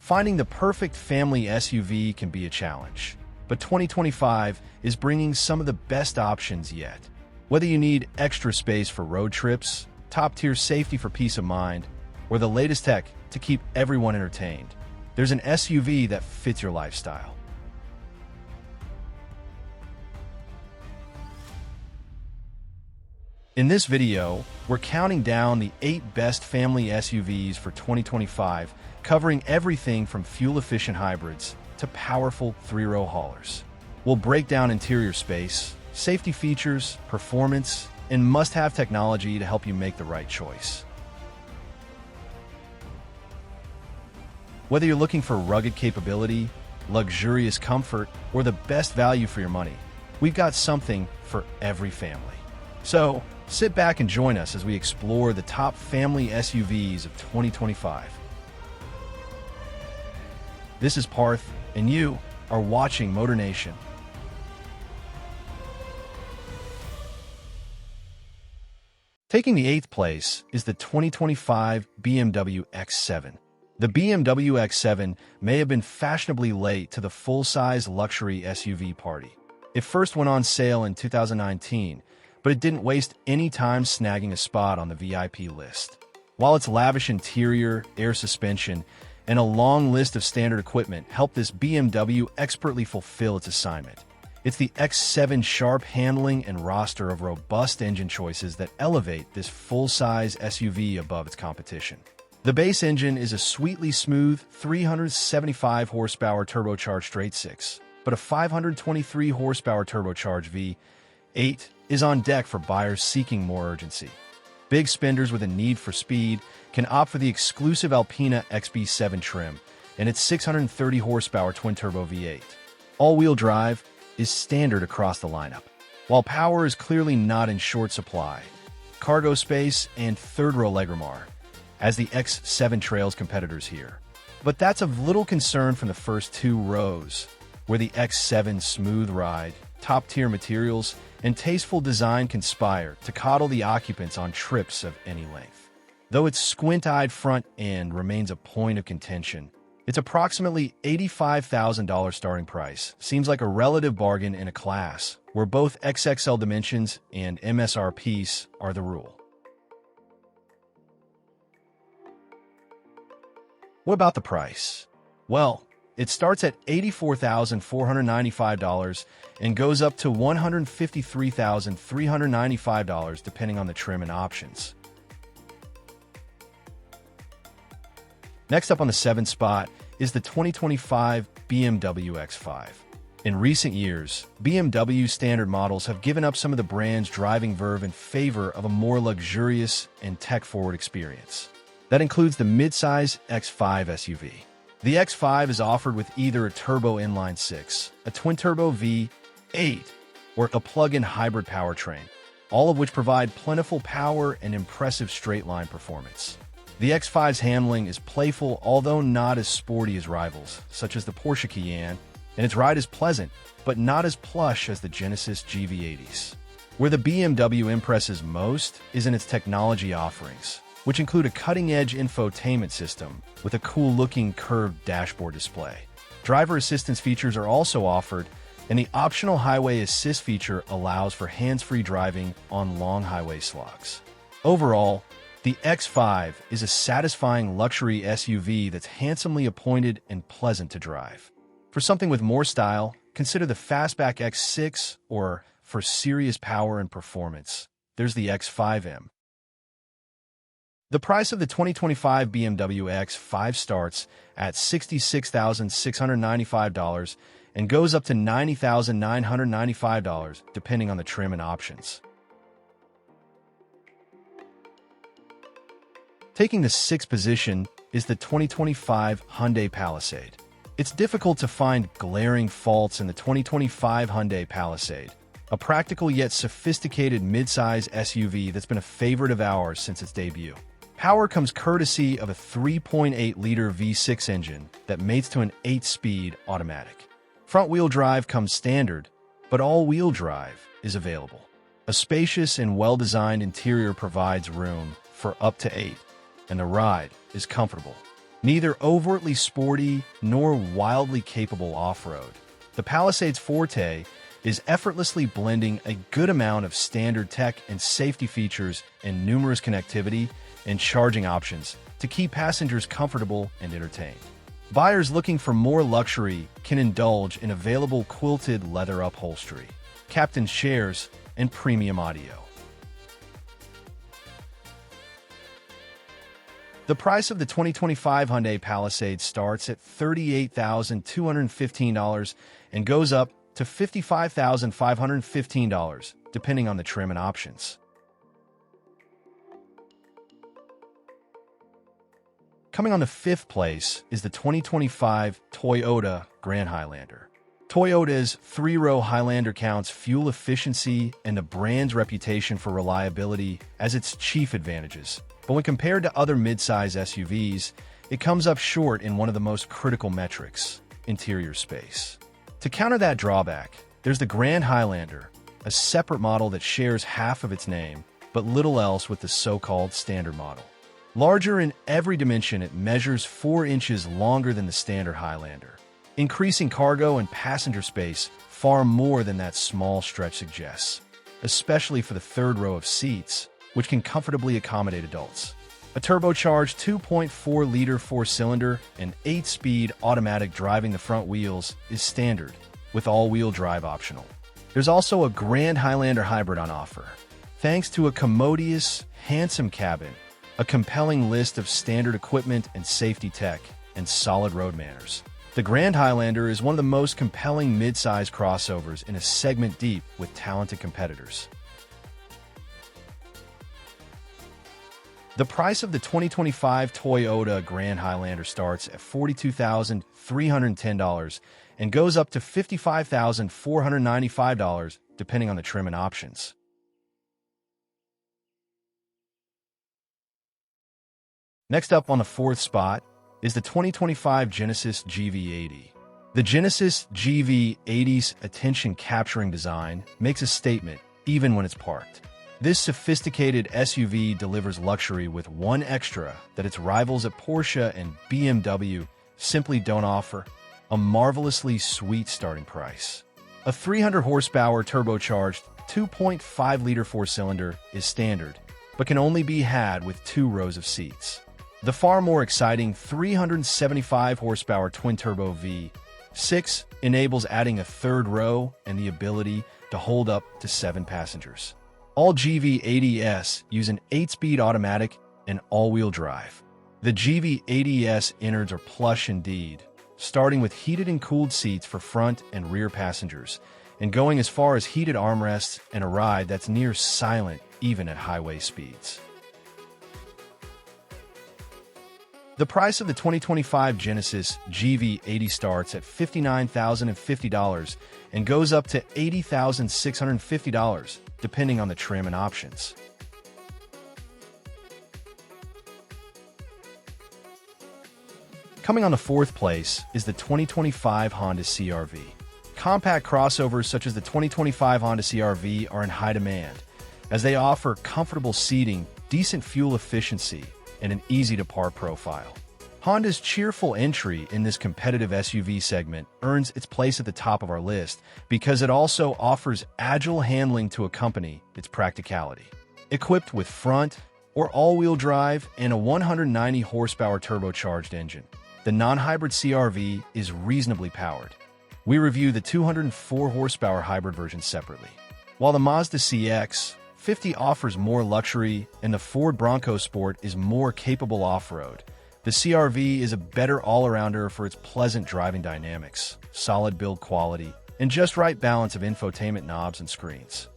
Finding the perfect family SUV can be a challenge, but 2025 is bringing some of the best options yet. Whether you need extra space for road trips, top-tier safety for peace of mind, or the latest tech to keep everyone entertained, there's an SUV that fits your lifestyle. In this video, we're counting down the 8 best family SUVs for 2025, covering everything from fuel-efficient hybrids to powerful three-row haulers. We'll break down interior space, safety features, performance, and must-have technology to help you make the right choice. Whether you're looking for rugged capability, luxurious comfort, or the best value for your money, we've got something for every family. So, sit back and join us as we explore the top family SUVs of 2025. This is Parth, and you are watching MotorNation. Taking the 8th place is the 2025 BMW X7. The BMW X7 may have been fashionably late to the full-size luxury SUV party. It first went on sale in 2019, but it didn't waste any time snagging a spot on the VIP list. While its lavish interior, air suspension, and a long list of standard equipment help this BMW expertly fulfill its assignment, it's the X7's sharp handling and roster of robust engine choices that elevate this full-size SUV above its competition. The base engine is a sweetly smooth 375 horsepower turbocharged straight-six, but a 523 horsepower turbocharged V8 is on deck for buyers seeking more urgency. Big spenders with a need for speed can opt for the exclusive Alpina XB7 trim and its 630 horsepower twin-turbo V8. All-wheel drive is standard across the lineup. While power is clearly not in short supply, cargo space and third-row legroom are, as the X7 trails competitors here. But that's of little concern from the first 2 rows, where the X7's smooth ride, top-tier materials, and tasteful design conspire to coddle the occupants on trips of any length. Though its squint-eyed front end remains a point of contention, its approximately $85,000 starting price seems like a relative bargain in a class where both XXL dimensions and MSRPs are the rule. What about the price? Well, it starts at $84,495 and goes up to $153,395 depending on the trim and options. Next up on the 7th spot is the 2025 BMW X5. In recent years, BMW standard models have given up some of the brand's driving verve in favor of a more luxurious and tech-forward experience. That includes the midsize X5 SUV. The X5 is offered with either a turbo inline-six, a twin-turbo V8, or a plug-in hybrid powertrain, all of which provide plentiful power and impressive straight-line performance. The X5's handling is playful, although not as sporty as rivals, such as the Porsche Cayenne, and its ride is pleasant, but not as plush as the Genesis GV80s. Where the BMW impresses most is in its technology offerings, which include a cutting-edge infotainment system with a cool-looking curved dashboard display. Driver assistance features are also offered, and the optional highway assist feature allows for hands-free driving on long highway slogs. Overall, the X5 is a satisfying luxury SUV that's handsomely appointed and pleasant to drive. For something with more style, consider the fastback X6, or for serious power and performance, there's the X5M. The price of the 2025 BMW X5 starts at $66,695 and goes up to $90,995 depending on the trim and options. Taking the 6th position is the 2025 Hyundai Palisade. It's difficult to find glaring faults in the 2025 Hyundai Palisade, a practical yet sophisticated midsize SUV that's been a favorite of ours since its debut. Power comes courtesy of a 3.8-liter V6 engine that mates to an 8-speed automatic. Front-wheel drive comes standard, but all-wheel drive is available. A spacious and well-designed interior provides room for up to 8, and the ride is comfortable. Neither overtly sporty nor wildly capable off-road, the Palisade's forte is effortlessly blending a good amount of standard tech and safety features and numerous connectivity and charging options to keep passengers comfortable and entertained. Buyers looking for more luxury can indulge in available quilted leather upholstery, captain chairs, and premium audio. The price of the 2025 Hyundai Palisade starts at $38,215 and goes up to $55,515, depending on the trim and options. Coming on to fifth place is the 2025 Toyota Grand Highlander. Toyota's three-row Highlander counts fuel efficiency and the brand's reputation for reliability as its chief advantages. But when compared to other midsize SUVs, it comes up short in one of the most critical metrics: interior space. To counter that drawback, there's the Grand Highlander, a separate model that shares half of its name, but little else with the so-called standard model. Larger in every dimension, it measures 4 inches longer than the standard Highlander, increasing cargo and passenger space far more than that small stretch suggests, especially for the third row of seats, which can comfortably accommodate adults. A turbocharged 2.4-liter 4-cylinder and 8-speed automatic driving the front wheels is standard, with all-wheel drive optional. There's also a Grand Highlander hybrid on offer, thanks to a commodious, handsome cabin, a compelling list of standard equipment and safety tech, and solid road manners. The Grand Highlander is one of the most compelling mid-size crossovers in a segment deep with talented competitors. The price of the 2025 Toyota Grand Highlander starts at $42,310 and goes up to $55,495, depending on the trim and options. Next up on the fourth spot is the 2025 Genesis GV80. The Genesis GV80's attention-capturing design makes a statement even when it's parked. This sophisticated SUV delivers luxury with one extra that its rivals at Porsche and BMW simply don't offer: a marvelously sweet starting price. A 300-horsepower turbocharged 2.5-liter 4-cylinder is standard, but can only be had with 2 rows of seats. The far more exciting 375-horsepower twin-turbo V6 enables adding a third row and the ability to hold up to 7 passengers. All GV80s use an 8-speed automatic and all-wheel drive. The GV80s innards are plush indeed, starting with heated and cooled seats for front and rear passengers, and going as far as heated armrests and a ride that's near silent even at highway speeds. The price of the 2025 Genesis GV80 starts at $59,050 and goes up to $80,650, depending on the trim and options. Coming on the fourth place is the 2025 Honda CR-V. Compact crossovers such as the 2025 Honda CR-V are in high demand, as they offer comfortable seating, decent fuel efficiency, and an easy-to-park profile. Honda's cheerful entry in this competitive SUV segment earns its place at the top of our list because it also offers agile handling to accompany its practicality. Equipped with front or all-wheel drive and a 190-horsepower turbocharged engine, the non-hybrid CR-V is reasonably powered. We review the 204-horsepower hybrid version separately. While the Mazda CX-50 offers more luxury and the Ford Bronco Sport is more capable off-road, the CR-V is a better all-arounder for its pleasant driving dynamics, solid build quality, and just right balance of infotainment knobs and screens.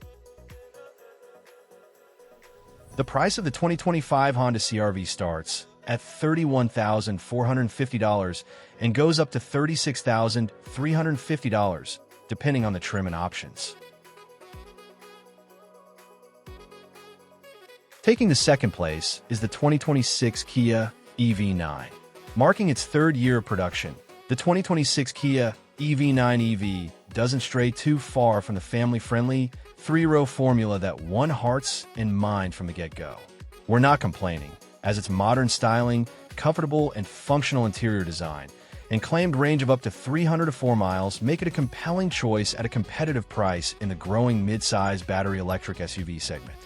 The price of the 2025 Honda CR-V starts at $31,450 and goes up to $36,350, depending on the trim and options. Taking the second place is the 2026 Kia EV9. Marking its third year of production, the 2026 Kia EV9 EV doesn't stray too far from the family-friendly, 3-row formula that won hearts and mind from the get-go. We're not complaining, as its modern styling comfortable and functional interior design, and claimed range of up to 300 to 4 miles make it a compelling choice at a competitive price in the growing midsize battery electric SUV segment.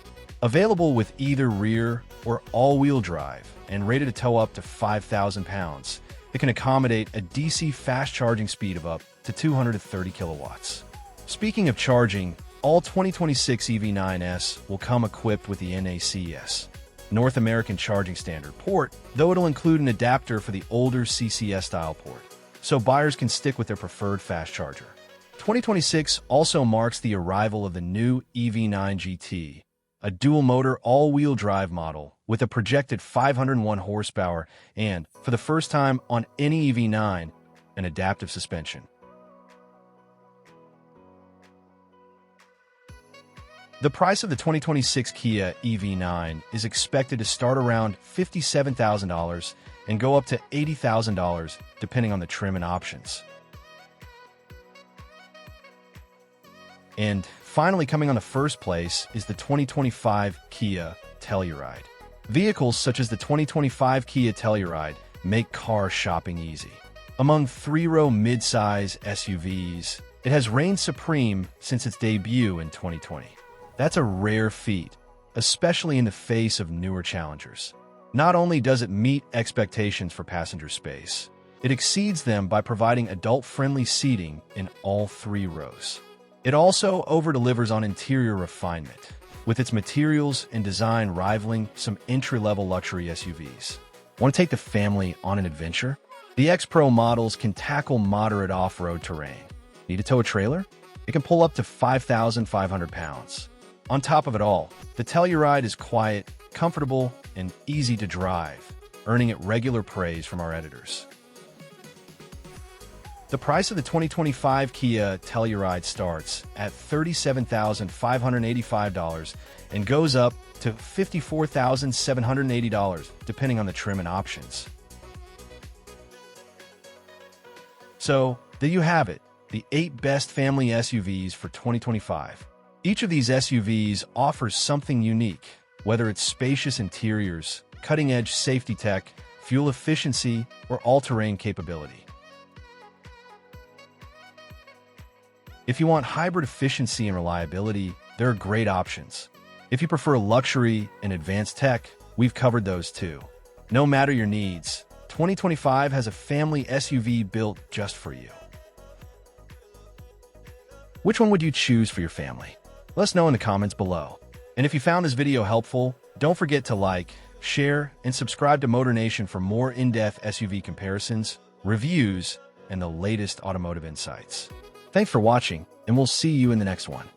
Available with either rear or all-wheel drive and rated to tow up to 5,000 pounds, it can accommodate a DC fast charging speed of up to 230 kilowatts. Speaking of charging, all 2026 EV9s will come equipped with the NACS, North American Charging Standard port, though it'll include an adapter for the older CCS style port, so buyers can stick with their preferred fast charger. 2026 also marks the arrival of the new EV9 GT, a dual-motor all-wheel drive model with a projected 501 horsepower and, for the first time on any EV9, an adaptive suspension. The price of the 2026 Kia EV9 is expected to start around $57,000 and go up to $80,000 depending on the trim and options. And finally, coming on the first place is the 2025 Kia Telluride. Vehicles such as the 2025 Kia Telluride make car shopping easy. Among three-row midsize SUVs, it has reigned supreme since its debut in 2020. That's a rare feat, especially in the face of newer challengers. Not only does it meet expectations for passenger space, it exceeds them by providing adult-friendly seating in all three rows. It also over-delivers on interior refinement, with its materials and design rivaling some entry-level luxury SUVs. Want to take the family on an adventure? The X Pro models can tackle moderate off-road terrain. Need to tow a trailer? It can pull up to 5,500 pounds. On top of it all, the Telluride is quiet, comfortable, and easy to drive, earning it regular praise from our editors. The price of the 2025 Kia Telluride starts at $37,585 and goes up to $54,780 depending on the trim and options. So, there you have it, the 8 best family SUVs for 2025. Each of these SUVs offers something unique, whether it's spacious interiors, cutting-edge safety tech, fuel efficiency, or all-terrain capability. If you want hybrid efficiency and reliability, there are great options. If you prefer luxury and advanced tech, we've covered those too. No matter your needs, 2025 has a family SUV built just for you. Which one would you choose for your family? Let us know in the comments below. And if you found this video helpful, don't forget to like, share, and subscribe to MotorNation for more in-depth SUV comparisons, reviews, and the latest automotive insights. Thanks for watching, and we'll see you in the next one.